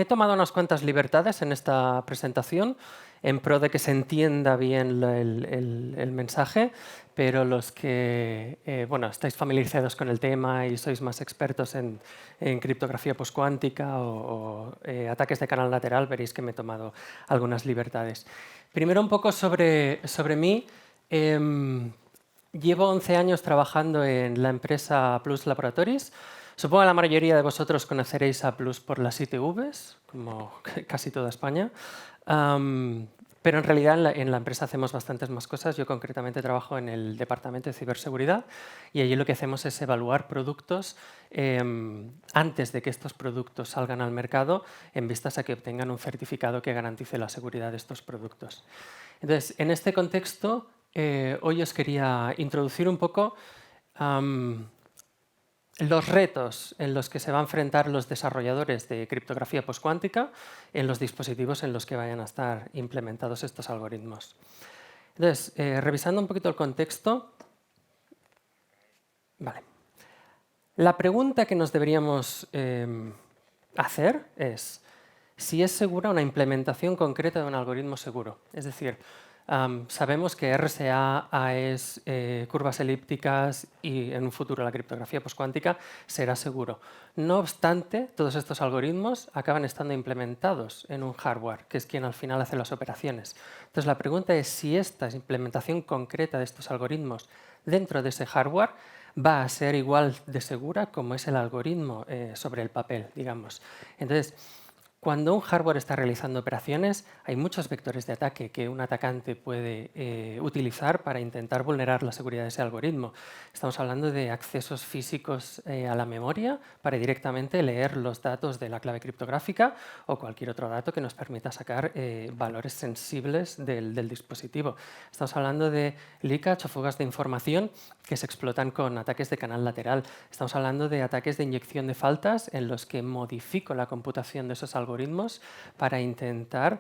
Me he tomado unas cuantas libertades en esta presentación en pro de que se entienda bien el mensaje, pero los que bueno, estáis familiarizados con el tema y sois más expertos en criptografía postcuántica o ataques de canal lateral, veréis que me he tomado algunas libertades. Primero un poco sobre mí. Llevo 11 años trabajando en la empresa Plus Laboratories. Supongo que la mayoría de vosotros conoceréis a Plus por las ITVs, como casi toda España. Pero en realidad en la empresa hacemos bastantes más cosas. Yo concretamente trabajo en el departamento de ciberseguridad y allí lo que hacemos es evaluar productos antes de que estos productos salgan al mercado, en vistas a que obtengan un certificado que garantice la seguridad de estos productos. Entonces, en este contexto, hoy os quería introducir un poco los retos en los que se van a enfrentar los desarrolladores de criptografía postcuántica en los dispositivos en los que vayan a estar implementados estos algoritmos. Entonces, revisando un poquito el contexto, vale. La pregunta que nos deberíamos hacer es si es segura una implementación concreta de un algoritmo seguro. Es decir, sabemos que RSA, AES, curvas elípticas y en un futuro la criptografía postcuántica será seguro. No obstante, todos estos algoritmos acaban estando implementados en un hardware, que es quien al final hace las operaciones. Entonces la pregunta es si esta implementación concreta de estos algoritmos dentro de ese hardware va a ser igual de segura como es el algoritmo sobre el papel, digamos. Entonces, cuando un hardware está realizando operaciones, hay muchos vectores de ataque que un atacante puede utilizar para intentar vulnerar la seguridad de ese algoritmo. Estamos hablando de accesos físicos a la memoria para directamente leer los datos de la clave criptográfica o cualquier otro dato que nos permita sacar valores sensibles del dispositivo. Estamos hablando de leakage o fugas de información que se explotan con ataques de canal lateral. Estamos hablando de ataques de inyección de faltas en los que modifico la computación de esos algoritmos para intentar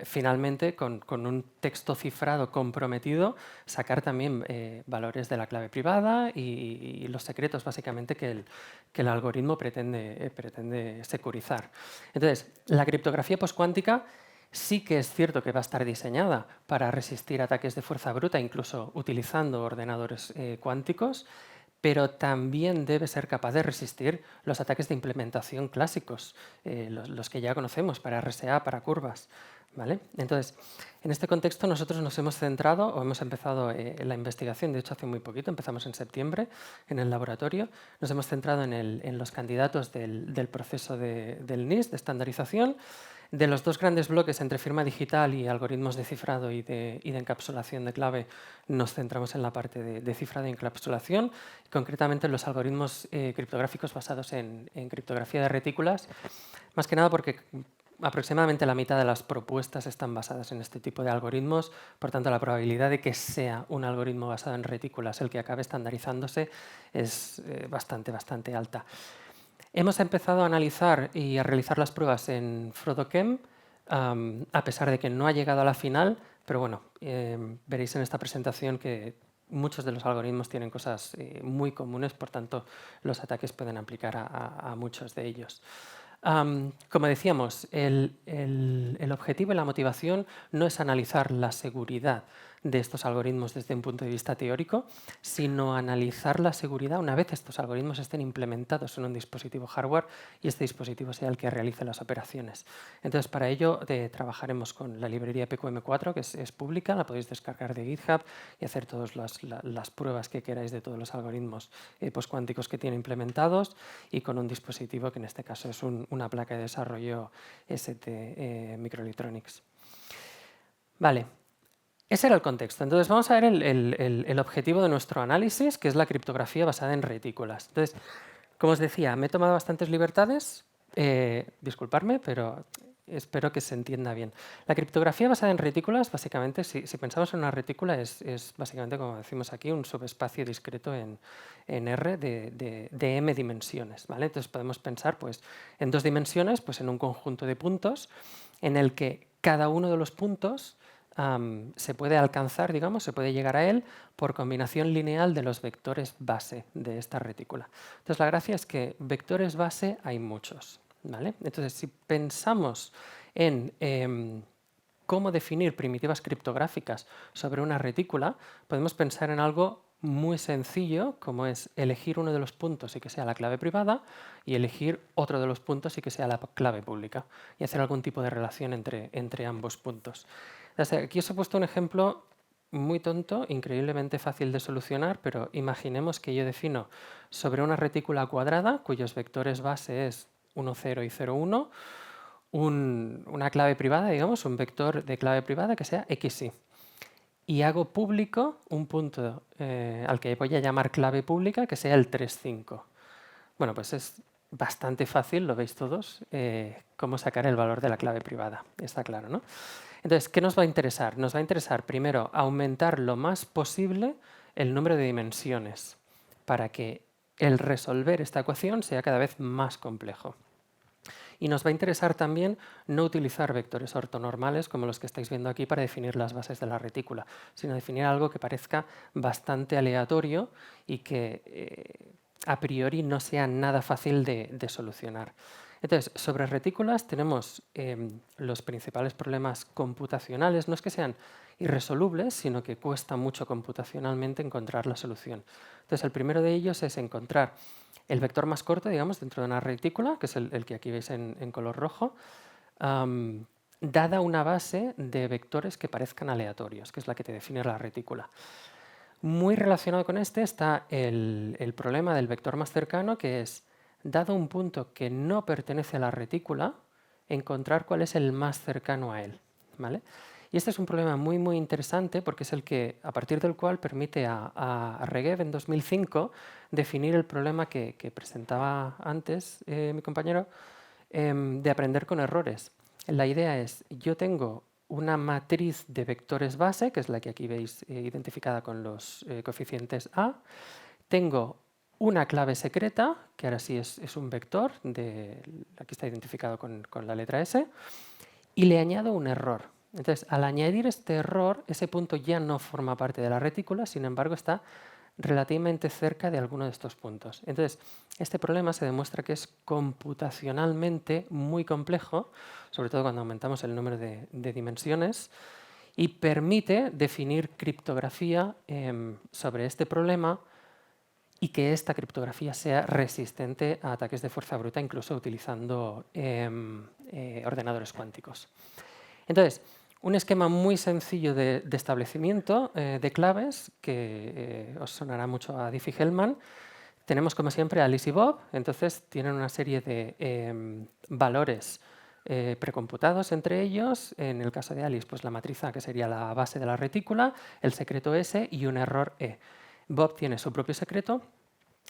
finalmente con un texto cifrado comprometido sacar también valores de la clave privada y los secretos básicamente que el algoritmo pretende securizar. Entonces, la criptografía postcuántica sí que es cierto que va a estar diseñada para resistir ataques de fuerza bruta, incluso utilizando ordenadores cuánticos, pero también debe ser capaz de resistir los ataques de implementación clásicos, los que ya conocemos para RSA, para curvas. ¿Vale? Entonces, en este contexto nosotros nos hemos centrado o hemos empezado la investigación, de hecho hace muy poquito, empezamos en septiembre en el laboratorio, nos hemos centrado en los candidatos del proceso del NIST, de estandarización, de los dos grandes bloques entre firma digital y algoritmos de cifrado y de encapsulación de clave. Nos centramos en la parte de cifrado y encapsulación, concretamente en los algoritmos criptográficos basados en criptografía de retículas, más que nada porque aproximadamente la mitad de las propuestas están basadas en este tipo de algoritmos, por tanto la probabilidad de que sea un algoritmo basado en retículas el que acabe estandarizándose es bastante alta. Hemos empezado a analizar y a realizar las pruebas en Frodochem, a pesar de que no ha llegado a la final, pero bueno, veréis en esta presentación que muchos de los algoritmos tienen cosas muy comunes, por tanto los ataques pueden aplicar a muchos de ellos. Como decíamos, el objetivo y la motivación no es analizar la seguridad de estos algoritmos desde un punto de vista teórico, sino analizar la seguridad una vez estos algoritmos estén implementados en un dispositivo hardware y este dispositivo sea el que realice las operaciones. Entonces, para ello trabajaremos con la librería PQM4, que es pública, la podéis descargar de GitHub y hacer todas las pruebas que queráis de todos los algoritmos postcuánticos que tiene implementados, y con un dispositivo que en este caso es una placa de desarrollo ST Microelectronics. Vale. Ese era el contexto. Entonces vamos a ver el objetivo de nuestro análisis, que es la criptografía basada en retículas. Entonces, como os decía, me he tomado bastantes libertades. Disculparme, pero espero que se entienda bien. La criptografía basada en retículas, básicamente, si pensamos en una retícula, es básicamente, como decimos aquí, un subespacio discreto en R de m dimensiones. ¿Vale? Entonces podemos pensar pues, en dos dimensiones, pues en un conjunto de puntos en el que cada uno de los puntos se puede alcanzar, digamos, se puede llegar a él por combinación lineal de los vectores base de esta retícula. Entonces la gracia es que vectores base hay muchos. ¿vale? Entonces, si pensamos en cómo definir primitivas criptográficas sobre una retícula, podemos pensar en algo muy sencillo, como es elegir uno de los puntos y que sea la clave privada, y elegir otro de los puntos y que sea la clave pública, y hacer algún tipo de relación entre ambos puntos. Entonces, aquí os he puesto un ejemplo muy tonto, increíblemente fácil de solucionar, pero imaginemos que yo defino sobre una retícula cuadrada, cuyos vectores base es 1, 0 y 0, 1, una clave privada, digamos, un vector de clave privada que sea xy. Y hago público un punto al que voy a llamar clave pública que sea el 3, 5. Bueno, pues es bastante fácil, lo veis todos, cómo sacar el valor de la clave privada. Está claro, ¿no? Entonces, ¿qué nos va a interesar? Nos va a interesar primero aumentar lo más posible el número de dimensiones para que el resolver esta ecuación sea cada vez más complejo. Y nos va a interesar también no utilizar vectores ortonormales como los que estáis viendo aquí para definir las bases de la retícula, sino definir algo que parezca bastante aleatorio y que a priori no sea nada fácil de solucionar. Entonces, sobre retículas tenemos los principales problemas computacionales, no es que sean irresolubles, sino que cuesta mucho computacionalmente encontrar la solución. Entonces, el primero de ellos es encontrar el vector más corto, digamos, dentro de una retícula, que es el que aquí veis en color rojo, dada una base de vectores que parezcan aleatorios, que es la que te define la retícula. Muy relacionado con este está el problema del vector más cercano, que es, dado un punto que no pertenece a la retícula, encontrar cuál es el más cercano a él, ¿vale? Y este es un problema muy, muy interesante porque es el que, a partir del cual permite a Regev en 2005 definir el problema que presentaba antes mi compañero de aprender con errores. La idea es, yo tengo una matriz de vectores base, que es la que aquí veis identificada con los coeficientes A. Tengo una clave secreta, que ahora sí es un vector, aquí está identificado con la letra S, y le añado un error. Entonces, al añadir este error, ese punto ya no forma parte de la retícula, sin embargo, está relativamente cerca de alguno de estos puntos. Entonces, este problema se demuestra que es computacionalmente muy complejo, sobre todo cuando aumentamos el número de dimensiones, y permite definir criptografía sobre este problema y que esta criptografía sea resistente a ataques de fuerza bruta, incluso utilizando ordenadores cuánticos. Entonces, un esquema muy sencillo de establecimiento de claves, que os sonará mucho a Diffie-Hellman. Tenemos, como siempre, Alice y Bob. Entonces, tienen una serie de valores precomputados entre ellos. En el caso de Alice, pues la matriz A, que sería la base de la retícula, el secreto S y un error E. Bob tiene su propio secreto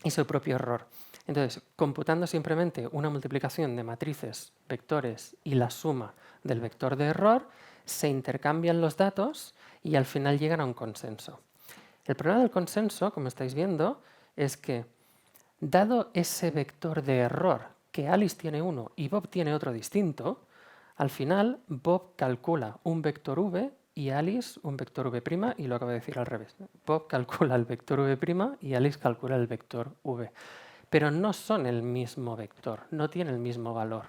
y su propio error. Entonces, computando simplemente una multiplicación de matrices, vectores y la suma del vector de error, se intercambian los datos y al final llegan a un consenso. El problema del consenso, como estáis viendo, es que dado ese vector de error, que Alice tiene uno y Bob tiene otro distinto, al final Bob calcula un vector v y Alice un vector v', y lo acabo de decir al revés. Bob calcula el vector v' y Alice calcula el vector v. Pero no son el mismo vector, no tienen el mismo valor.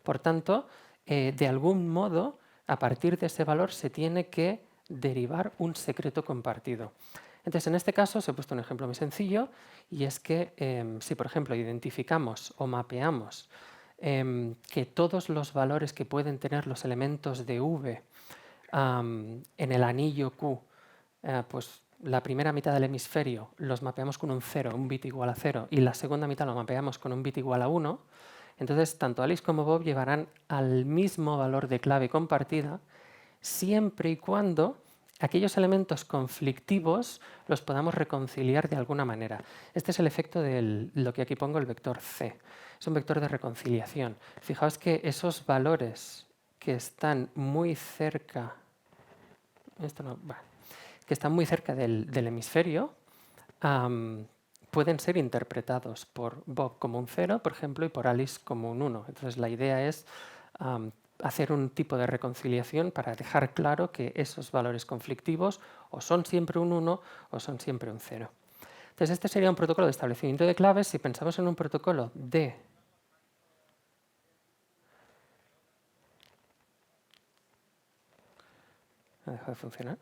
Por tanto, de algún modo, a partir de ese valor se tiene que derivar un secreto compartido. Entonces, en este caso os he puesto un ejemplo muy sencillo, y es que si, por ejemplo, identificamos o mapeamos que todos los valores que pueden tener los elementos de V en el anillo Q, pues la primera mitad del hemisferio los mapeamos con un 0, un bit igual a 0, y la segunda mitad lo mapeamos con un bit igual a 1, entonces tanto Alice como Bob llevarán al mismo valor de clave compartida, siempre y cuando aquellos elementos conflictivos los podamos reconciliar de alguna manera. Este es el efecto de lo que aquí pongo, el vector C. Es un vector de reconciliación. Fijaos que esos valores que están muy cerca, que están muy cerca del hemisferio, pueden ser interpretados por Bob como un 0, por ejemplo, y por Alice como un 1. Entonces la idea es hacer un tipo de reconciliación para dejar claro que esos valores conflictivos o son siempre un 1 o son siempre un 0. Entonces este sería un protocolo de establecimiento de claves. Si pensamos en un protocolo de Ha dejado de funcionar.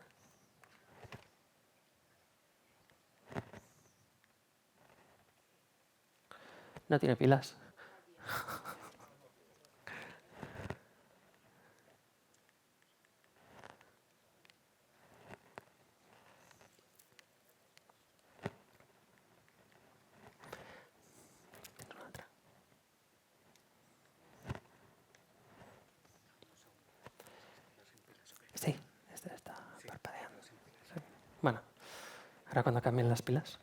No tiene pilas. Sí, este está parpadeando. Sí. Bueno, ahora cuando cambien las pilas.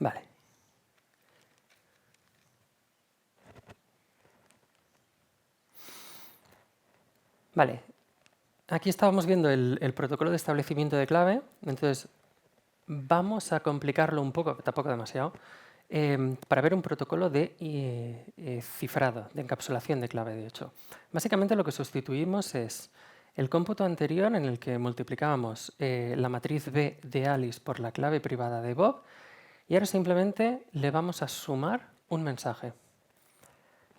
Vale. Vale. Aquí estábamos viendo el protocolo de establecimiento de clave. Entonces, vamos a complicarlo un poco, tampoco demasiado, para ver un protocolo de cifrado, de encapsulación de clave, de hecho. Básicamente lo que sustituimos es el cómputo anterior en el que multiplicábamos la matriz B de Alice por la clave privada de Bob y ahora simplemente le vamos a sumar un mensaje.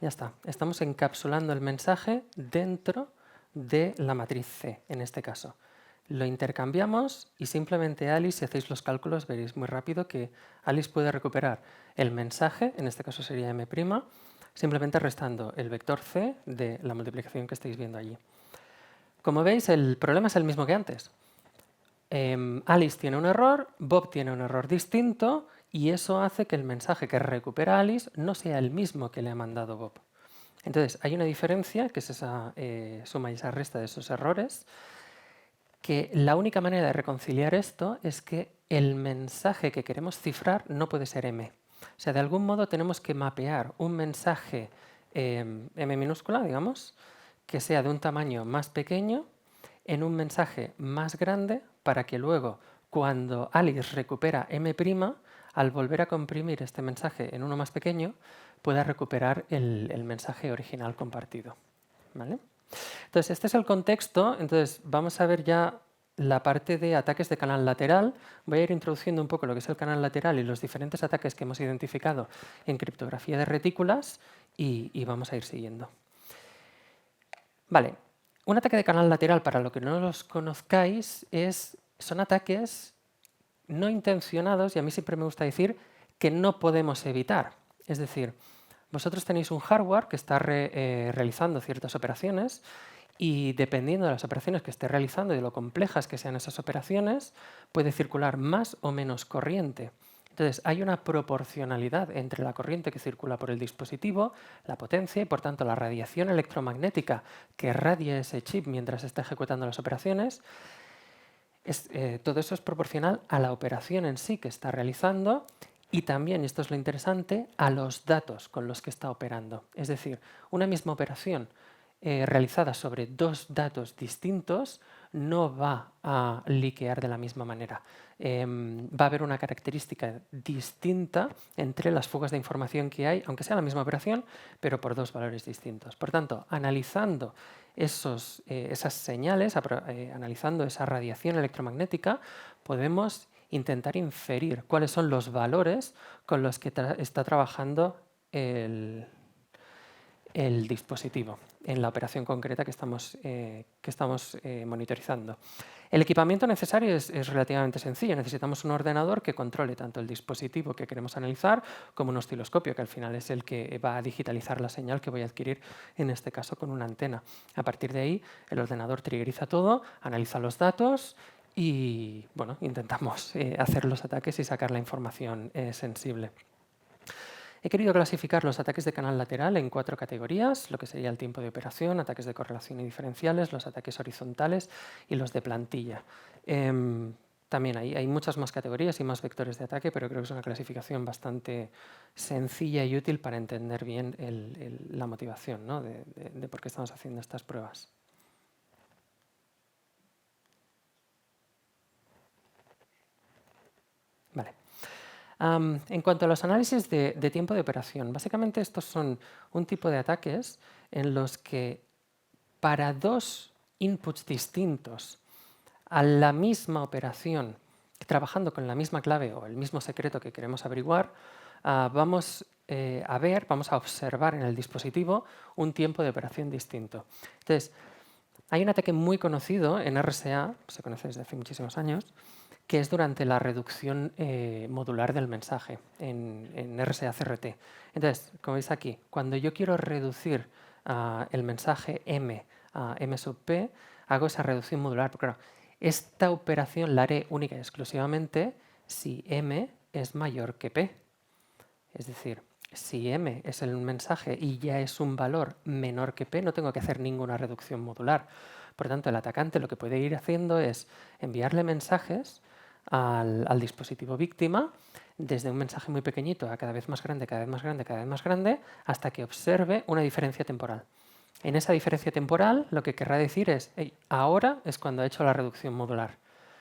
Ya está, estamos encapsulando el mensaje dentro de la matriz C, en este caso. Lo intercambiamos y simplemente Alice, si hacéis los cálculos, veréis muy rápido que Alice puede recuperar el mensaje, en este caso sería M', simplemente restando el vector C de la multiplicación que estáis viendo allí. Como veis, el problema es el mismo que antes. Alice tiene un error, Bob tiene un error distinto y eso hace que el mensaje que recupera Alice no sea el mismo que le ha mandado Bob. Entonces, hay una diferencia, que es esa suma y esa resta de esos errores, que la única manera de reconciliar esto es que el mensaje que queremos cifrar no puede ser M. O sea, de algún modo tenemos que mapear un mensaje M minúscula, digamos, que sea de un tamaño más pequeño en un mensaje más grande para que luego, cuando Alice recupera M', al volver a comprimir este mensaje en uno más pequeño, pueda recuperar el mensaje original compartido. ¿Vale? Entonces, este es el contexto. Entonces, vamos a ver ya la parte de ataques de canal lateral. Voy a ir introduciendo un poco lo que es el canal lateral y los diferentes ataques que hemos identificado en criptografía de retículas y vamos a ir siguiendo. Vale, un ataque de canal lateral, para lo que no los conozcáis, son ataques no intencionados, y a mí siempre me gusta decir que no podemos evitar. Es decir, vosotros tenéis un hardware que está realizando ciertas operaciones y dependiendo de las operaciones que esté realizando y de lo complejas que sean esas operaciones, puede circular más o menos corriente. Entonces, hay una proporcionalidad entre la corriente que circula por el dispositivo, la potencia y, por tanto, la radiación electromagnética que radia ese chip mientras está ejecutando las operaciones. Todo eso es proporcional a la operación en sí que está realizando y también, y esto es lo interesante, a los datos con los que está operando. Es decir, una misma operación realizada sobre dos datos distintos no va a liquear de la misma manera. Va a haber una característica distinta entre las fugas de información que hay, aunque sea la misma operación, pero por dos valores distintos. Por tanto, analizando esas señales, analizando esa radiación electromagnética, podemos intentar inferir cuáles son los valores con los que está trabajando el dispositivo en la operación concreta que estamos monitorizando. El equipamiento necesario es relativamente sencillo. Necesitamos un ordenador que controle tanto el dispositivo que queremos analizar como un osciloscopio, que al final es el que va a digitalizar la señal que voy a adquirir, en este caso con una antena. A partir de ahí, el ordenador triggeriza todo, analiza los datos y bueno, intentamos hacer los ataques y sacar la información sensible. He querido clasificar los ataques de canal lateral en 4 categorías, lo que sería el tiempo de operación, ataques de correlación y diferenciales, los ataques horizontales y los de plantilla. También hay muchas más categorías y más vectores de ataque, pero creo que es una clasificación bastante sencilla y útil para entender bien la motivación, ¿no? de por qué estamos haciendo estas pruebas. Vale. En cuanto a los análisis de tiempo de operación, básicamente estos son un tipo de ataques en los que para 2 inputs distintos a la misma operación, trabajando con la misma clave o el mismo secreto que queremos averiguar, vamos a observar en el dispositivo un tiempo de operación distinto. Entonces, hay un ataque muy conocido en RSA, se conoce desde hace muchísimos años, que es durante la reducción modular del mensaje en RSA CRT. Entonces, como veis aquí, cuando yo quiero reducir el mensaje M a M sub P, hago esa reducción modular. Pero claro, esta operación la haré única y exclusivamente si M es mayor que P. Es decir, si M es el mensaje y ya es un valor menor que P, no tengo que hacer ninguna reducción modular. Por tanto, el atacante lo que puede ir haciendo es enviarle mensajes al dispositivo víctima desde un mensaje muy pequeñito a cada vez más grande, cada vez más grande, cada vez más grande, hasta que observe una diferencia temporal. En esa diferencia temporal, lo que querrá decir es, hey, ahora es cuando ha hecho la reducción modular.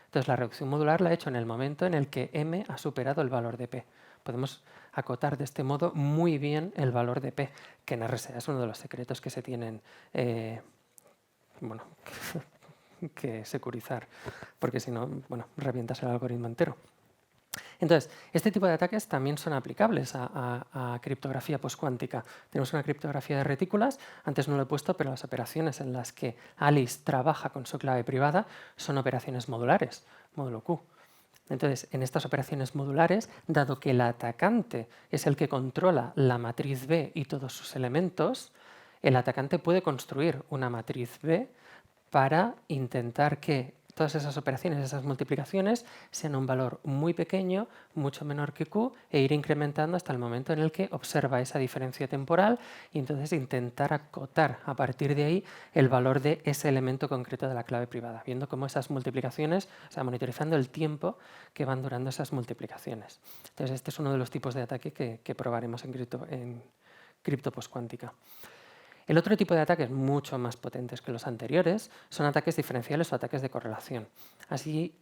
Entonces, la reducción modular la ha hecho en el momento en el que M ha superado el valor de P. Podemos acotar de este modo muy bien el valor de P, que en RSA es uno de los secretos que se tienen bueno, que securizar, porque si no, bueno, revientas el algoritmo entero. Entonces, este tipo de ataques también son aplicables a criptografía postcuántica. Tenemos una criptografía de retículas, antes no lo he puesto, pero las operaciones en las que Alice trabaja con su clave privada son operaciones modulares, módulo Q. Entonces, en estas operaciones modulares, dado que el atacante es el que controla la matriz B y todos sus elementos, el atacante puede construir una matriz B para intentar que todas esas operaciones, esas multiplicaciones, sean un valor muy pequeño, mucho menor que Q, e ir incrementando hasta el momento en el que observa esa diferencia temporal y entonces intentar acotar a partir de ahí el valor de ese elemento concreto de la clave privada, viendo cómo esas multiplicaciones, o sea, monitorizando el tiempo que van durando esas multiplicaciones. Entonces, este es uno de los tipos de ataque que probaremos en cripto postcuántica. El otro tipo de ataques mucho más potentes que los anteriores son ataques diferenciales o ataques de correlación. Así,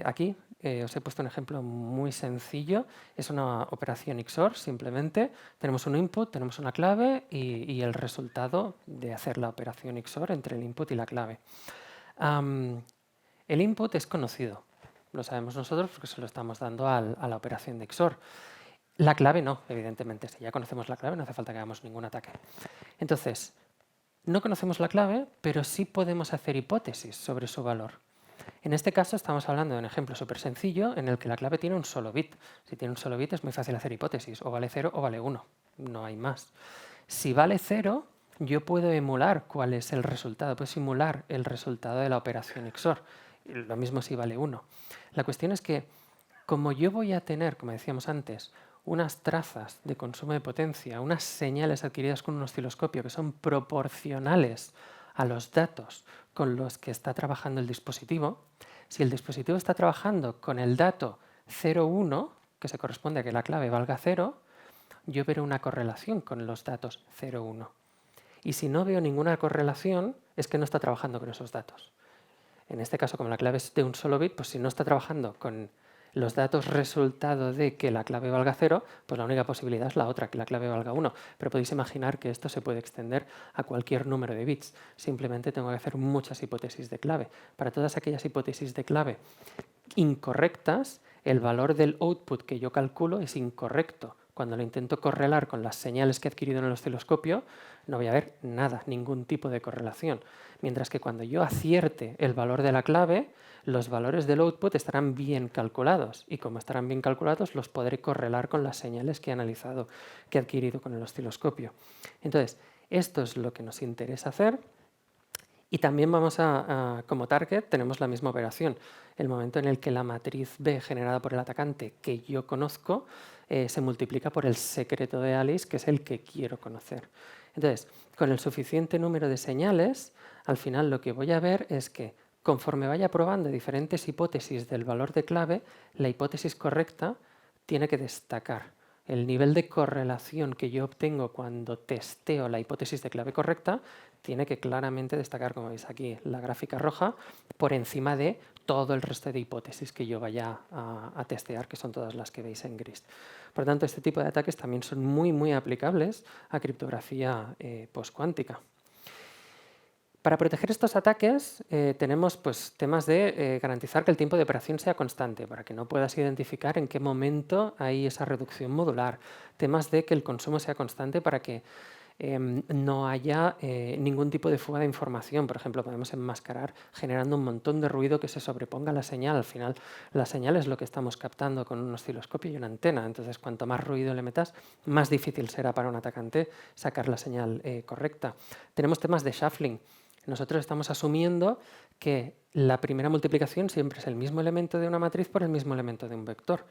aquí os he puesto un ejemplo muy sencillo. Es una operación XOR, simplemente. Tenemos un input, tenemos una clave y el resultado de hacer la operación XOR entre el input y la clave. El input es conocido. Lo sabemos nosotros porque se lo estamos dando a la operación de XOR. La clave no, evidentemente. Si ya conocemos la clave, no hace falta que hagamos ningún ataque. Entonces, no conocemos la clave, pero sí podemos hacer hipótesis sobre su valor. En este caso estamos hablando de un ejemplo súper sencillo en el que la clave tiene un solo bit. Si tiene un solo bit es muy fácil hacer hipótesis, o vale 0 o vale 1, no hay más. Si vale 0, yo puedo emular cuál es el resultado, puedo simular el resultado de la operación XOR. Lo mismo si vale 1. La cuestión es que, como yo voy a tener, como decíamos antes, unas trazas de consumo de potencia, unas señales adquiridas con un osciloscopio que son proporcionales a los datos con los que está trabajando el dispositivo, si el dispositivo está trabajando con el dato 0,1, que se corresponde a que la clave valga 0, yo veré una correlación con los datos 0,1. Y si no veo ninguna correlación, es que no está trabajando con esos datos. En este caso, como la clave es de un solo bit, pues si no está trabajando con los datos resultado de que la clave valga 0, pues la única posibilidad es la otra, que la clave valga 1. Pero podéis imaginar que esto se puede extender a cualquier número de bits. Simplemente tengo que hacer muchas hipótesis de clave. Para todas aquellas hipótesis de clave incorrectas, el valor del output que yo calculo es incorrecto. Cuando lo intento correlar con las señales que he adquirido en el osciloscopio, no voy a ver nada, ningún tipo de correlación. Mientras que cuando yo acierte el valor de la clave, los valores del output estarán bien calculados. Y como estarán bien calculados, los podré correlar con las señales que he analizado, que he adquirido con el osciloscopio. Entonces, esto es lo que nos interesa hacer. Y también como target tenemos la misma operación. El momento en el que la matriz B generada por el atacante que yo conozco se multiplica por el secreto de Alice, que es el que quiero conocer. Entonces, con el suficiente número de señales, al final lo que voy a ver es que conforme vaya probando diferentes hipótesis del valor de clave, la hipótesis correcta tiene que destacar. El nivel de correlación que yo obtengo cuando testeo la hipótesis de clave correcta tiene que claramente destacar, como veis aquí, la gráfica roja, por encima de todo el resto de hipótesis que yo vaya a testear, que son todas las que veis en gris. Por tanto, este tipo de ataques también son muy aplicables a criptografía postcuántica. Para proteger estos ataques tenemos temas de garantizar que el tiempo de operación sea constante, para que no puedas identificar en qué momento hay esa reducción modular. Temas de que el consumo sea constante para que no haya ningún tipo de fuga de información. Por ejemplo, podemos enmascarar generando un montón de ruido que se sobreponga a la señal. Al final, la señal es lo que estamos captando con un osciloscopio y una antena. Entonces, cuanto más ruido le metas, más difícil será para un atacante sacar la señal correcta. Tenemos temas de shuffling. Nosotros estamos asumiendo que la primera multiplicación siempre es el mismo elemento de una matriz por el mismo elemento de un vector.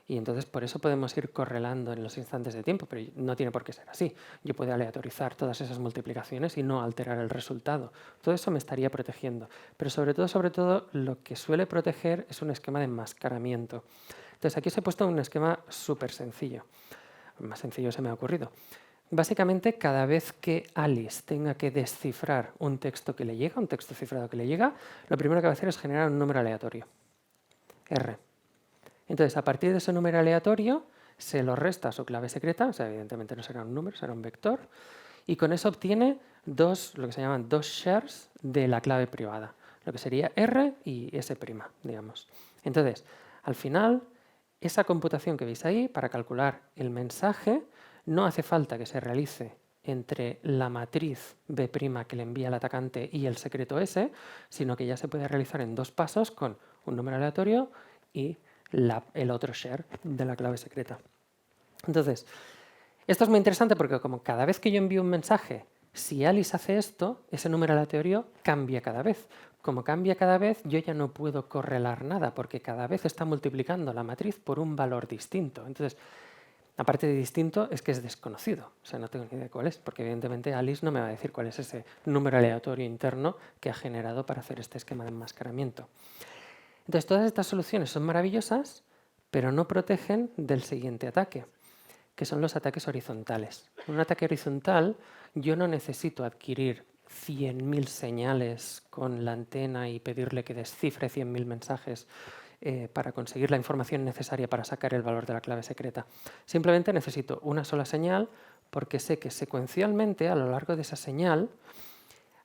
Y entonces por eso podemos ir correlando en los instantes de tiempo, pero no tiene por qué ser así. Yo puedo aleatorizar todas esas multiplicaciones y no alterar el resultado. Todo eso me estaría protegiendo. Pero sobre todo, lo que suele proteger es un esquema de enmascaramiento. Entonces aquí os he puesto un esquema súper sencillo. Más sencillo se me ha ocurrido. Básicamente, cada vez que Alice tenga que descifrar un texto que le llega, un texto cifrado que le llega, lo primero que va a hacer es generar un número aleatorio, R. Entonces, a partir de ese número aleatorio, se lo resta a su clave secreta, o sea, evidentemente no será un número, será un vector, y con eso obtiene lo que se llaman dos shares de la clave privada, lo que sería R y S', digamos. Entonces, al final, esa computación que veis ahí, para calcular el mensaje, no hace falta que se realice entre la matriz B' que le envía el atacante y el secreto S, sino que ya se puede realizar en dos pasos con un número aleatorio y el otro share de la clave secreta. Entonces, esto es muy interesante porque como cada vez que yo envío un mensaje, si Alice hace esto, ese número aleatorio cambia cada vez. Como cambia cada vez, yo ya no puedo correlar nada porque cada vez está multiplicando la matriz por un valor distinto. Entonces, aparte de distinto, es que es desconocido. O sea, no tengo ni idea cuál es, porque evidentemente Alice no me va a decir cuál es ese número aleatorio interno que ha generado para hacer este esquema de enmascaramiento. Entonces, todas estas soluciones son maravillosas, pero no protegen del siguiente ataque, que son los ataques horizontales. En un ataque horizontal, yo no necesito adquirir 100.000 señales con la antena y pedirle que descifre 100.000 mensajes para conseguir la información necesaria para sacar el valor de la clave secreta. Simplemente necesito una sola señal porque sé que secuencialmente a lo largo de esa señal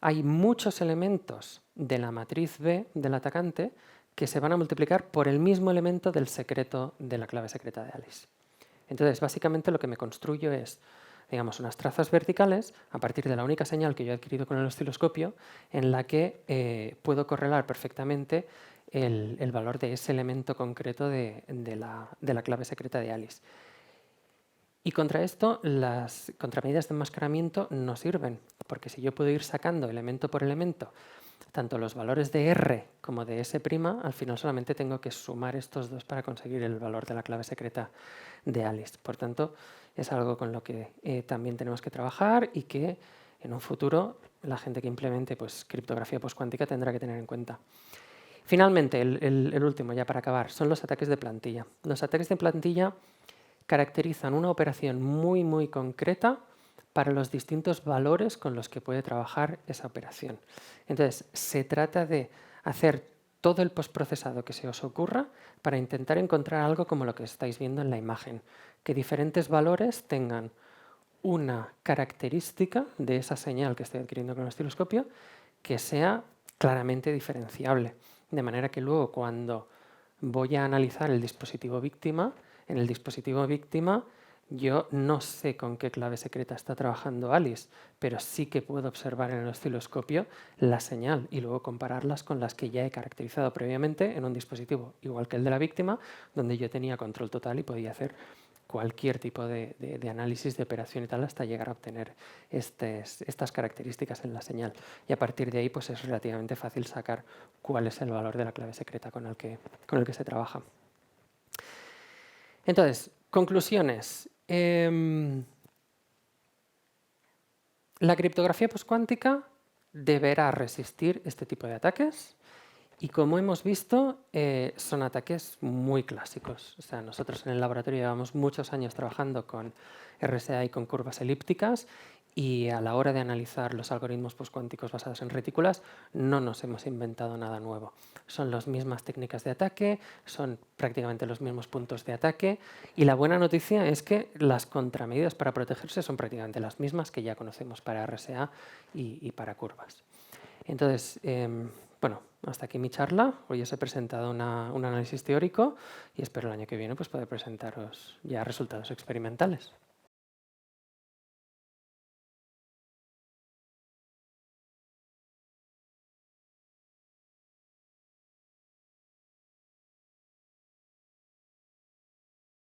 hay muchos elementos de la matriz B del atacante que se van a multiplicar por el mismo elemento del secreto de la clave secreta de Alice. Entonces, básicamente lo que me construyo es, digamos, unas trazas verticales a partir de la única señal que yo he adquirido con el osciloscopio en la que puedo correlar perfectamente el valor de ese elemento concreto de la clave secreta de Alice. Y contra esto, las contramedidas de enmascaramiento no sirven, porque si yo puedo ir sacando elemento por elemento tanto los valores de R como de S', al final solamente tengo que sumar estos dos para conseguir el valor de la clave secreta de Alice. Por tanto, es algo con lo que también tenemos que trabajar y que en un futuro la gente que implemente criptografía postcuántica tendrá que tener en cuenta. Finalmente, el último, ya para acabar, son los ataques de plantilla. Los ataques de plantilla caracterizan una operación muy concreta para los distintos valores con los que puede trabajar esa operación. Entonces, se trata de hacer todo el postprocesado que se os ocurra para intentar encontrar algo como lo que estáis viendo en la imagen, que diferentes valores tengan una característica de esa señal que estoy adquiriendo con el osciloscopio que sea claramente diferenciable, de manera que luego cuando voy a analizar el dispositivo víctima, en el dispositivo víctima yo no sé con qué clave secreta está trabajando Alice, pero sí que puedo observar en el osciloscopio la señal y luego compararlas con las que ya he caracterizado previamente en un dispositivo igual que el de la víctima, donde yo tenía control total y podía hacer cualquier tipo de análisis de operación y tal hasta llegar a obtener estas características en la señal. Y a partir de ahí pues es relativamente fácil sacar cuál es el valor de la clave secreta con el que se trabaja. Entonces, conclusiones. La criptografía postcuántica deberá resistir este tipo de ataques. Y como hemos visto, son ataques muy clásicos. O sea, nosotros en el laboratorio llevamos muchos años trabajando con RSA y con curvas elípticas y a la hora de analizar los algoritmos postcuánticos basados en retículas no nos hemos inventado nada nuevo. Son las mismas técnicas de ataque, son prácticamente los mismos puntos de ataque y la buena noticia es que las contramedidas para protegerse son prácticamente las mismas que ya conocemos para RSA y para curvas. Entonces, bueno, hasta aquí mi charla. Hoy os he presentado un análisis teórico y espero el año que viene pues, poder presentaros ya resultados experimentales.